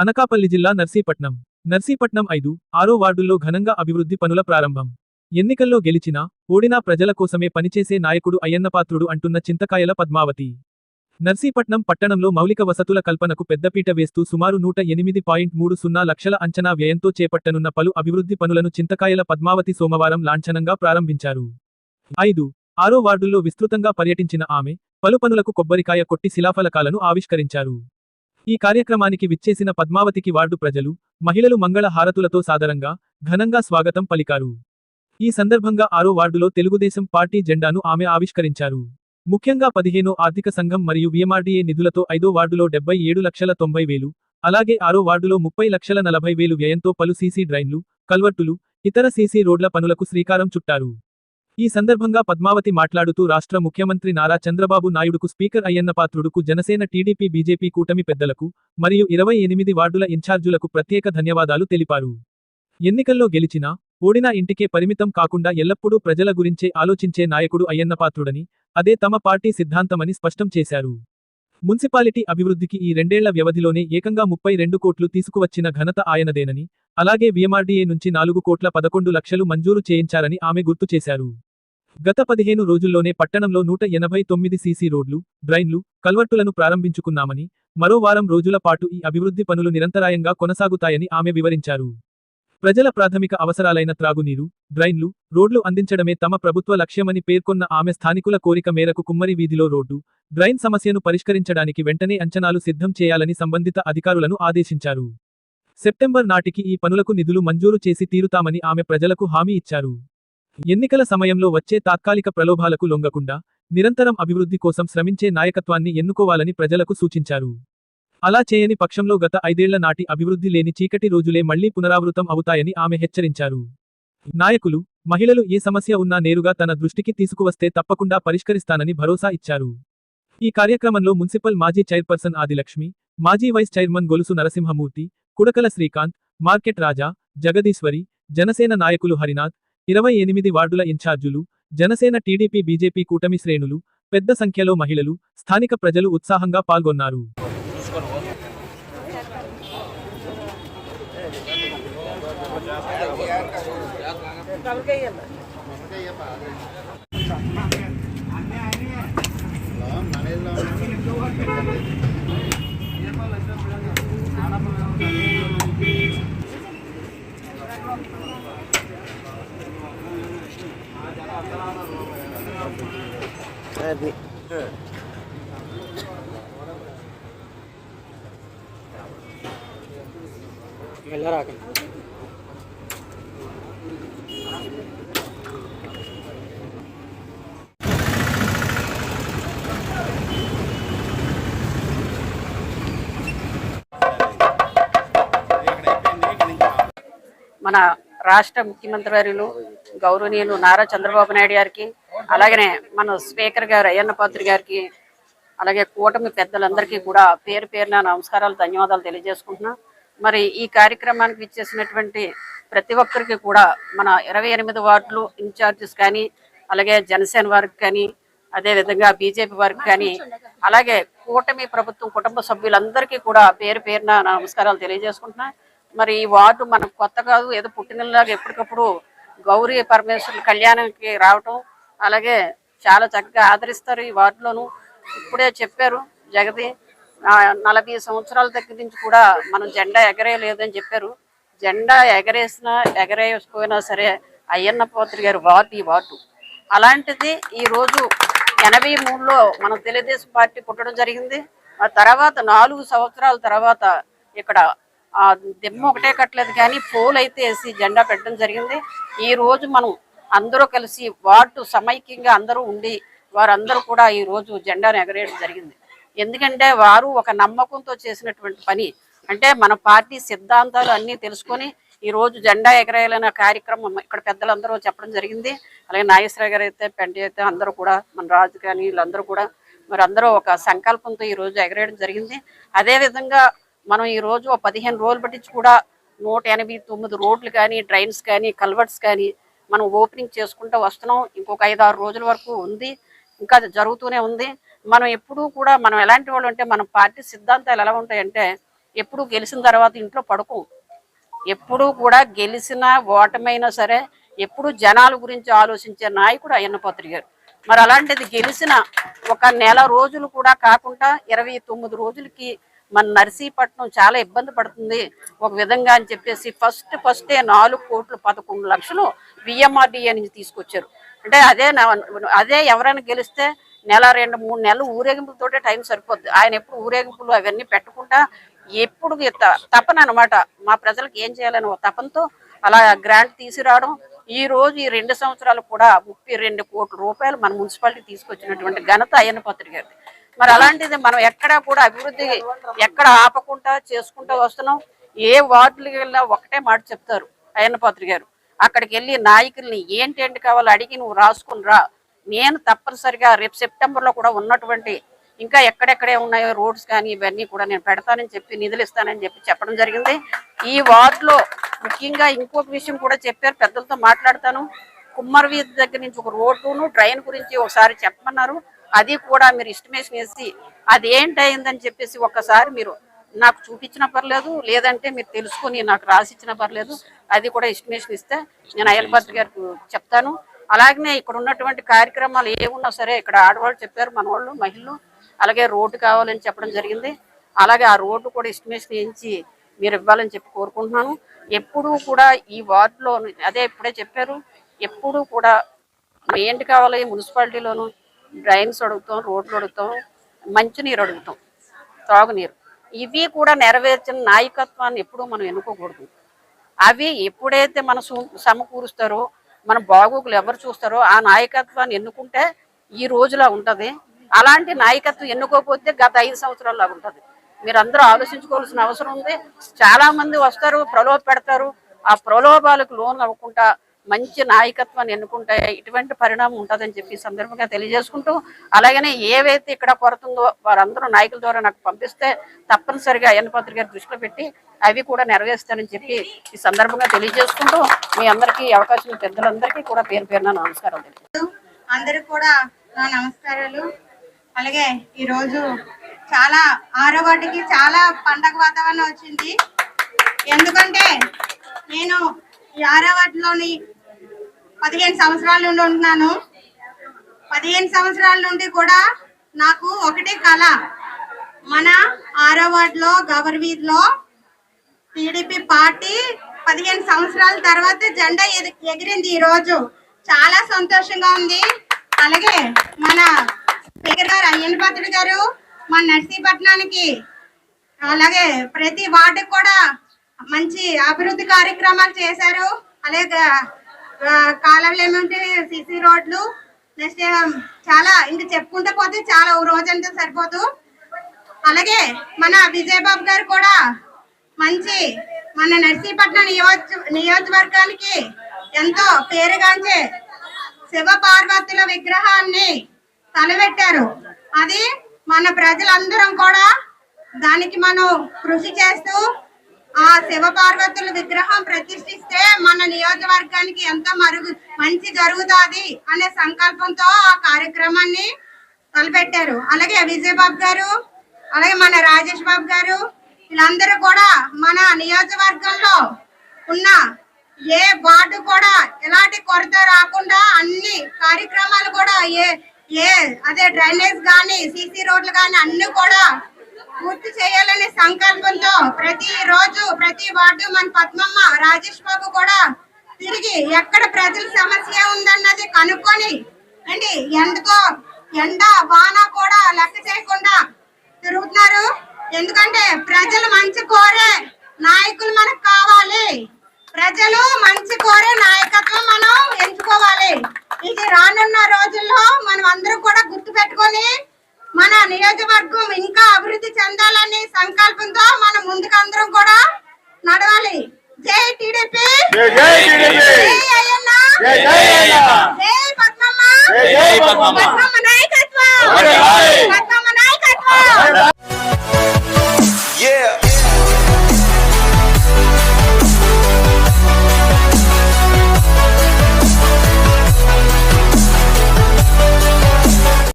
అనకాపల్లి జిల్లా నర్సీపట్నం 5, 6 వార్డుల్లో ఘనంగా అభివృద్ధి పనుల ప్రారంభం. ఎన్నికల్లో గెలిచినా, ఓడినా ప్రజల కోసమే పనిచేసే నాయకుడు అయ్యన్నపాత్రుడు అంటున్న చింతకాయల పద్మావతి. నర్సీపట్నం పట్టణంలో మౌలిక వసతుల కల్పనకు పెద్దపీట వేస్తూ సుమారు 108.30 లక్షల అంచనా వ్యయంతో చేపట్టనున్న పలు అభివృద్ధి పనులను చింతకాయల పద్మావతి సోమవారం లాంఛనంగా ప్రారంభించారు. 5, 6 వార్డుల్లో విస్తృతంగా పర్యటించిన ఆమె, పలు పనులకు కొబ్బరికాయ కొట్టి శిలాఫలకాలను ఆవిష్కరించారు. ఈ కార్యక్రమానికి విచ్చేసిన పద్మావతికి వార్డు ప్రజలు, మహిళలు మంగళ హారతులతో సాదరంగా, ఘనంగా స్వాగతం పలికారు. ఈ సందర్భంగా 6 వార్డులో తెలుగుదేశం పార్టీ జెండాను ఆమె ఆవిష్కరించారు. ముఖ్యంగా 15వ ఆర్థిక సంఘం మరియు VMRDA నిధులతో 5వ వార్డులో 77,90,000, అలాగే 6వ వార్డులో 30,40,000 వ్యయంతో పలు సీసీ డ్రైన్లు, కల్వర్టులు, ఇతర సీసీ రోడ్ల పనులకు శ్రీకారం చుట్టారు. ఈ సందర్భంగా పద్మావతి మాట్లాడుతూ రాష్ట్ర ముఖ్యమంత్రి నారా చంద్రబాబు నాయుడుకు, స్పీకర్ అయ్యన్నపాత్రుడుకు, జనసేన, టీడీపీ, బీజేపీ కూటమి పెద్దలకు, మరియు 28 వార్డుల ఇన్ఛార్జులకు ప్రత్యేక ధన్యవాదాలు తెలిపారు. ఎన్నికల్లో గెలిచినా, ఓడినా ఇంటికే పరిమితం కాకుండా ఎల్లప్పుడూ ప్రజల గురించే ఆలోచించే నాయకుడు అయ్యన్నపాత్రుడని, అదే తమ పార్టీ సిద్ధాంతమని స్పష్టం చేశారు. మున్సిపాలిటీ అభివృద్ధికి ఈ 2 ఏళ్ల వ్యవధిలోనే ఏకంగా 32 కోట్లు తీసుకువచ్చిన ఘనత ఆయనదేనని, అలాగే VMRDA నుంచి 4,11 లక్షలు మంజూరు చేయించారని ఆమె గుర్తు చేశారు. గత 15 రోజుల్లోనే పట్టణంలో 189 సీసీ రోడ్లు, డ్రైన్లు, కల్వర్టులను ప్రారంభించుకున్నామని, మరో వారం రోజుల పాటు ఈ అభివృద్ధి పనులు నిరంతరాయంగా కొనసాగుతాయని ఆమె వివరించారు. ప్రజల ప్రాథమిక అవసరాలైన త్రాగునీరు, డ్రైన్లు, రోడ్లు అందించడమే తమ ప్రభుత్వ లక్ష్యమని పేర్కొన్న ఆమె స్థానికుల కోరిక మేరకు కుమ్మరి వీధిలో రోడ్డు, డ్రైన్ సమస్యను పరిష్కరించడానికి వెంటనే అంచనాలు సిద్ధం చేయాలని సంబంధిత అధికారులను ఆదేశించారు. సెప్టెంబర్ నాటికి ఈ పనులకు నిధులు మంజూరు చేసి తీరుతామని ఆమె ప్రజలకు హామీ ఇచ్చారు. ఎన్నికల సమయంలో వచ్చే తాత్కాలిక ప్రలోభాలకు లొంగకుండా, నిరంతరం అభివృద్ధి కోసం శ్రమించే నాయకత్వాన్ని ఎన్నుకోవాలని ప్రజలకు సూచించారు. అలా చేయని పక్షంలో గత 5 ఏళ్ల నాటి అభివృద్ధి లేని చీకటి రోజులే మళ్లీ పునరావృతం అవుతాయని ఆమె హెచ్చరించారు. నాయకులు, మహిళలు ఏ సమస్య ఉన్నా నేరుగా తన దృష్టికి తీసుకువస్తే తప్పకుండా పరిష్కరిస్తానని భరోసా ఇచ్చారు. ఈ కార్యక్రమంలో మున్సిపల్ మాజీ చైర్పర్సన్ ఆదిలక్ష్మి, మాజీ వైస్ చైర్మన్ గొలుసు నరసింహమూర్తి, కుడకల శ్రీకాంత్, మార్కెట్ రాజా, జగదీశ్వరి, జనసేన నాయకులు హరినాథ్, 28 వార్డుల ఇన్ఛార్జులు, జనసేన, టీడీపీ, బీజేపీ కూటమి శ్రేణులు, పెద్ద సంఖ్యలో మహిళలు, స్థానిక ప్రజలు ఉత్సాహంగా పాల్గొన్నారు. మన రాష్ట్ర ముఖ్యమంత్రి వర్యులు గౌరవనీయులు నారా చంద్రబాబు నాయుడు గారికి, అలాగనే మన స్పీకర్ గారు అయ్యన్నపాత్రుడు గారికి, అలాగే కూటమి పెద్దలందరికీ కూడా పేరు పేరున నమస్కారాలు, ధన్యవాదాలు తెలియజేసుకుంటున్నాం. మరి ఈ కార్యక్రమానికి విచ్చేసినటువంటి ప్రతి ఒక్కరికి కూడా మన 28 వార్డులు ఇన్ఛార్జెస్ కానీ, అలాగే జనసేన వారికి కానీ, అదేవిధంగా బీజేపీ వారికి కానీ, అలాగే కూటమి ప్రభుత్వం కుటుంబ సభ్యులందరికీ కూడా పేరు పేరున నమస్కారాలు తెలియజేసుకుంటున్నాం. మరి ఈ వార్డు మనకు కొత్త కాదు, ఏదో పుట్టినలాగా ఎప్పటికప్పుడు గౌరీ పరమేశ్వరుల కళ్యాణానికి రావటం, అలాగే చాలా చక్కగా ఆదరిస్తారు ఈ వార్డులోను. ఇప్పుడే చెప్పారు జగతి, 40 సంవత్సరాల దగ్గర నుంచి కూడా మనం జెండా ఎగరేయలేదని చెప్పారు. జెండా ఎగరేసినా ఎగరేయకపోయినా సరే అయ్యన్నపాత్రుడు గారి వార్డు ఈ వార్డు. అలాంటిది ఈరోజు 83లో మన తెలుగుదేశం పార్టీ పుట్టడం జరిగింది. ఆ తర్వాత 4 సంవత్సరాల తర్వాత ఇక్కడ దిమ్మ ఒకటే కట్టలేదు కానీ పోల్ అయితే వేసి జెండా పెట్టడం జరిగింది. ఈ రోజు మనం అందరూ కలిసి వార్డు సమైక్యంగా అందరూ ఉండి వారందరూ కూడా ఈ రోజు జెండాను ఎగరేయడం జరిగింది. ఎందుకంటే వారు ఒక నమ్మకంతో చేసినటువంటి పని. అంటే మన పార్టీ సిద్ధాంతాలు అన్నీ తెలుసుకొని ఈ రోజు జెండా ఎగరేయాలనే కార్యక్రమం ఇక్కడ పెద్దలందరూ చెప్పడం జరిగింది. అలాగే నాగేశ్వర గారు అయితే, పెంట అయితే అందరూ కూడా, మన రాజు కానీ వీళ్ళందరూ కూడా మరి అందరూ ఒక సంకల్పంతో ఈ రోజు ఎగరేయడం జరిగింది. అదేవిధంగా మనం ఈ రోజు 15 రోజులు పట్టించి కూడా 189 రోడ్లు కానీ, డ్రైన్స్ కానీ, కల్వర్ట్స్ కానీ మనం ఓపెనింగ్ చేసుకుంటూ వస్తున్నాం. ఇంకొక 5-6 రోజుల వరకు ఉంది, ఇంకా జరుగుతూనే ఉంది. మనం ఎప్పుడూ కూడా మనం ఎలాంటి వాళ్ళు అంటే, మన పార్టీ సిద్ధాంతాలు ఎలా ఉంటాయంటే, ఎప్పుడు గెలిచిన తర్వాత ఇంట్లో పడుకోం. ఎప్పుడు కూడా గెలిచిన ఓటమైనా సరే ఎప్పుడు జనాల గురించి ఆలోచించే నాయకుడు అయ్యన్న పాత్రుడు గారు. మరి అలాంటిది గెలిచిన ఒక నెల రోజులు కూడా కాకుండా 29 రోజులకి మన నర్సీపట్నం చాలా ఇబ్బంది పడుతుంది ఒక విధంగా అని చెప్పేసి ఫస్టే 4,11,00,000 విఎంఆర్డీఏ నుంచి తీసుకొచ్చారు. అంటే అదే ఎవరైనా గెలిస్తే నెల 2-3 నెలలు ఊరేగింపులతోటే టైం సరిపోద్ది. ఆయన ఎప్పుడు ఊరేగింపులు అవన్నీ పెట్టకుండా ఎప్పుడు తపన అనమాట, మా ప్రజలకు ఏం చేయాలని ఒక తపనతో అలా గ్రాంట్ తీసుకురావడం. ఈ రోజు ఈ 2 సంవత్సరాలు కూడా 32 కోట్ల రూపాయలు మన మున్సిపాలిటీ తీసుకొచ్చినటువంటి ఘనత అయ్యన్న పాత్రుడు గారిది. మరి అలాంటిది మనం ఎక్కడా కూడా అభివృద్ధి ఎక్కడ ఆపకుండా చేసుకుంటూ వస్తున్నాం. ఏ వార్డులకి వెళ్ళినా ఒకటే మాట చెప్తారు అయ్యన్న పాత్రుడు గారు, అక్కడికి వెళ్ళి నాయకుల్ని ఏంటి కావాలో అడిగి నువ్వు రాసుకుని రా, నేను తప్పనిసరిగా రేపు సెప్టెంబర్లో కూడా ఉన్నటువంటి ఇంకా ఎక్కడెక్కడే ఉన్నాయో రోడ్స్ కానీ ఇవన్నీ కూడా నేను పెడతానని చెప్పి నిధులు ఇస్తానని చెప్పడం జరిగింది. ఈ వార్డులో ముఖ్యంగా ఇంకొక విషయం కూడా చెప్పారు, పెద్దలతో మాట్లాడతాను. కుమ్మర వీధి దగ్గర నుంచి ఒక రోడ్డును డ్రైన్ గురించి ఒకసారి చెప్పమన్నారు. అది కూడా మీరు ఎస్టిమేషన్ వేసి అది ఏంటయిందని చెప్పేసి ఒక్కసారి మీరు నాకు చూపించినా పర్లేదు, లేదంటే మీరు తెలుసుకొని నాకు రాసిచ్చినా పర్లేదు. అది కూడా ఎస్టిమేషన్ ఇస్తే నేను అయ్యన్న పాత్రుడు గారికి చెప్తాను. అలాగనే ఇక్కడ ఉన్నటువంటి కార్యక్రమాలు ఏమున్నా సరే ఇక్కడ ఆడవాళ్ళు చెప్పారు, మన వాళ్ళు మహిళలు, అలాగే రోడ్డు కావాలని చెప్పడం జరిగింది. అలాగే ఆ రోడ్డు కూడా ఎస్టిమేషన్ వేయించి మీరు ఇవ్వాలని చెప్పి కోరుకుంటున్నాను. ఎప్పుడూ కూడా ఈ వార్డులో అదే ఇప్పుడే చెప్పారు, ఎప్పుడూ కూడా ఏంటి కావాలి మున్సిపాలిటీలోను డ్రైన్స్ అడుగుతాం, రోడ్లు అడుగుతాం, మంచినీరు అడుగుతాం, తాగునీరు. ఇవి కూడా నెరవేర్చిన నాయకత్వాన్ని ఎప్పుడూ మనం ఎన్నుకోకూడదు. అవి ఎప్పుడైతే మనం సమకూరుస్తారో మన బాగోగులు ఎవరు చూస్తారో ఆ నాయకత్వాన్ని ఎన్నుకుంటే ఈ రోజులా ఉంటుంది. అలాంటి నాయకత్వం ఎన్నుకోకపోతే గత 5 సంవత్సరాల్లో ఉంటుంది. మీరందరూ ఆలోచించుకోవాల్సిన అవసరం ఉంది. చాలా మంది వస్తారు, ప్రలోభ పెడతారు. ఆ ప్రలోభాలకు లోన్ అవ్వకుండా మంచి నాయకత్వాన్ని ఎన్నుకుంటే ఇటువంటి పరిణామం ఉంటుందని చెప్పి సందర్భంగా తెలియజేసుకుంటూ, అలాగనే ఏవైతే ఇక్కడ కొరత ఉందో వారందరూ నాయకుల ద్వారా నాకు పంపిస్తే తప్పనిసరిగా అయ్యన్న పాత్రుడు గారి దృష్టిలో పెట్టి అవి కూడా నెరవేరుస్తానని చెప్పి ఈ సందర్భంగా తెలియజేసుకుంటూ మీ అందరికీ అవకాశం పెద్దలందరికీ కూడా పేరు పేరున నమస్కారం. అందరికి కూడా నా నమస్కారాలు. అలాగే ఈరోజు చాలా 6వ వార్డుకి చాలా పండగ వాతావరణం వచ్చింది. ఎందుకంటే నేను ఈ 6వ వార్డులోని 15 సంవత్సరాల నుండి ఉంటున్నాను. 15 సంవత్సరాల నుండి కూడా నాకు ఒకటే కళ, మన 6వ వార్డులో గవర్ వీధిలో టీడీపీ పార్టీ 15 సంవత్సరాల తర్వాత జెండా ఎగిరింది. ఈరోజు చాలా సంతోషంగా ఉంది. అలాగే మన స్పీకర్ గారు అయ్యన్న పాత్రుడు గారు మన నర్సీపట్నానికి అలాగే ప్రతి వార్డుకి కూడా మంచి అభివృద్ధి కార్యక్రమాలు చేశారు. అలాగే కాలువలు ఏమంటే సిసి రోడ్లు, నెక్స్ట్ చాలా ఇంక చెప్పుకుంటూ పోతే చాలా రోజంతా సరిపోదు. అలాగే మన విజయబాబు గారు కూడా మంచి మన నర్సీపట్నం నియోజకవర్గానికి ఎంతో పేరుగాంచే శివ పార్వతుల విగ్రహాన్ని తలబెట్టారు. అది మన ప్రజలందరం కూడా దానికి మనం కృషి చేస్తూ ఆ శివ పార్వతుల విగ్రహం ప్రతిష్ఠిస్తే మన నియోజకవర్గానికి ఎంతో మంచి జరుగుతుంది అనే సంకల్పంతో ఆ కార్యక్రమాన్ని తలపెట్టారు. అలాగే విజయబాబు గారు, అలాగే మన రాజేష్ బాబు గారు, వీళ్ళందరూ కూడా మన నియోజకవర్గంలో ఉన్న ఏ వార్డు కూడా ఎలాంటి కొరత రాకుండా అన్ని కార్యక్రమాలు కూడా అదే డ్రైనేజ్ కానీ సిసి రోడ్లు కానీ అన్ని కూడా పూర్తి చేయాలనే సంకల్పంతో ప్రతి రోజు ప్రతి వార్డు మన పద్మమ్మ రాజేష్ బాబు కూడా తిరిగి ఎక్కడ ప్రజల సమస్య ఉందన్నది కనుక్కొని అండి ఎందుకో ఎండ వాన కూడా లెక్క చేయకుండా తిరుగుతున్నారు. ఎందుకంటే ప్రజలు మంచి కోరే నాయకులు మనకు కావాలి. ప్రజలు మంచి కోరే నాయకత్వం మనం ఎంచుకోవాలి. ఇది రానున్న రోజుల్లో మనం అందరం కూడా గుర్తు పెట్టుకొని మన నియోజకవర్గం ఇంకా అభివృద్ధి చెందాలని సంకల్పంతో మనం ముందుకు అందరం కూడా నడవాలి. జై టీడీపీ, జై అయ్యన్న, జై పద్మమ్మ, పద్మమ్మ నాయకత్వం.